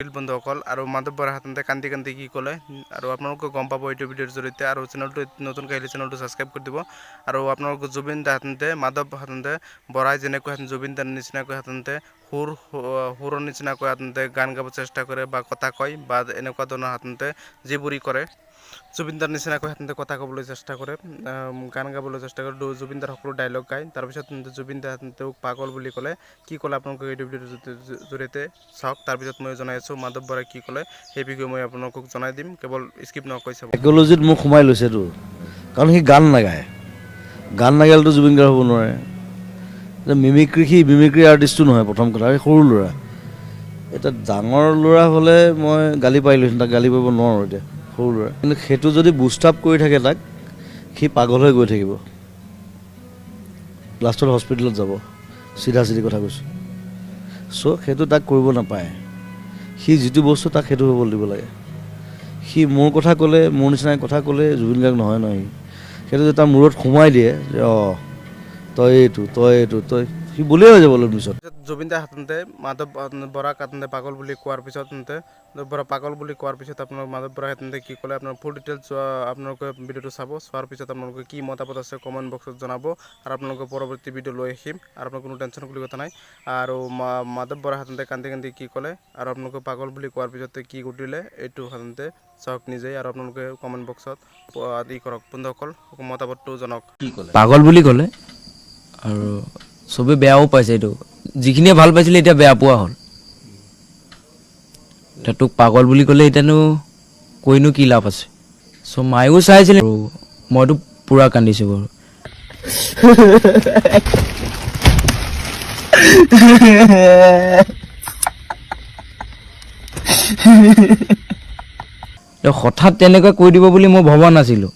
বন্ধুসকল আৰু মাধৱ বৰা হাততে কান্দি কান্দি কি ক'লে আৰু আপোনালোকে গম পাব এইটো ভিডিঅ'ৰ জৰিয়তে আৰু চেনেলটো নতুনকৈ আহিলে চেনেলটো ছাবস্ক্ৰাইব কৰি দিব আৰু আপোনালোকে জুবিন দা হাততে মাধৱ হাততে বৰাই যেনেকৈ জুবিন দাৰ নিচিনাকৈ হাততে সুৰৰ নিচিনাকৈ হাততে গান গাব চেষ্টা কৰে বা কথা কয় বা এনেকুৱা ধৰণৰ হাততে যিবোৰি কৰে জুবিন দাৰ নিচিনাকৈ হাততে কথা ক'বলৈ চেষ্টা কৰে গান গাবলৈ চেষ্টা কৰে জুবিন দাৰ সকলো ডায়লগ গায় তাৰপিছত জুবিন দা তেওঁক পাগল বুলি ক'লে কি ক'লে আপোনালোকে এইটো ভিডিঅ'ৰ জৰিয়তে চাওক তাৰপিছত মই জনাই আছোঁ মাধৱ বৰাই কি ক'লে সেই বিষয়ে মই আপোনালোকক জনাই দিম কেৱল স্কিপ নকৰি চাব সাইকোলজিত মোক সোমাই লৈছেতো কাৰণ সি গান নাগায় গান নাগালেতো জুবিন গাৰ্গ হ'ব নোৱাৰে মিমিক্ৰি আৰ্টিষ্টো নহয় প্ৰথম কথা সৰু ল'ৰা এটা ডাঙৰ ল'ৰা হ'লে মই গালি পাৰিলোহেঁতেন তাক গালি পাৰিব নোৱাৰোঁ এতিয়া সৰু ল'ৰা কিন্তু সেইটো যদি বুষ্ট আপ কৰি থাকে তাক সি পাগল হৈ গৈ থাকিব লাষ্টত হস্পিটেলত যাব চিধা কথা কৈছোঁ চ' সেইটো তাক কৰিব নাপায় সি যিটো বস্তু তাক সেইটো হ'বলৈ দিব লাগে সি মোৰ কথা ক'লে মোৰ নিচিনা কথা ক'লে জুবিন গাৰ্গ নহয় নহয় সেইটো যে তাৰ মূৰত সোমাই দিয়ে যে তই এইটো সি বুলিয়ে হৈ যাব পিছত জুবিন দাৰ হাততে মাধৱ বৰাক হাততে পাগল বুলি কোৱাৰ পিছত পাগল বুলি কোৱাৰ পিছত আপোনাৰ মাধৱ বৰাই হাততে কি ক'লে আপোনাৰ ফুল ডিটেইলছ আপোনালোকে ভিডিঅ'টো চাব চোৱাৰ পিছত আপোনালোকে কি মতামত আছে কমেণ্ট বক্সত জনাব আৰু আপোনালোকে পৰৱৰ্তী ভিডিঅ' লৈ আহিম আৰু আপোনাৰ কোনো টেনশ্যন বুলি কথা নাই আৰু মাধৱ বৰাই হাততে কান্দি কান্দি কি ক'লে আৰু আপোনালোকে পাগল বুলি কোৱাৰ পিছতে কি ঘটিলে এইটো হাততে চাওক নিজেই আৰু আপোনালোকে কমেণ্ট বক্সত আদি কৰক বন্ধুসকল মতামতটো জনাওক পাগল বুলি ক'লে আৰু চবে বেয়াও পাইছে এইটো যিখিনিয়ে ভাল পাইছিলে এতিয়া বেয়া পোৱা হ'ল এতিয়া তোক পাগল বুলি ক'লে এতিয়ানো কৈনো কি লাভ আছে চ' মায়েও চাইছিলে আৰু মইতো পূৰা কান্দিছোঁ বাৰু হঠাৎ তেনেকৈ কৈ দিব বুলি মই ভবা নাছিলোঁ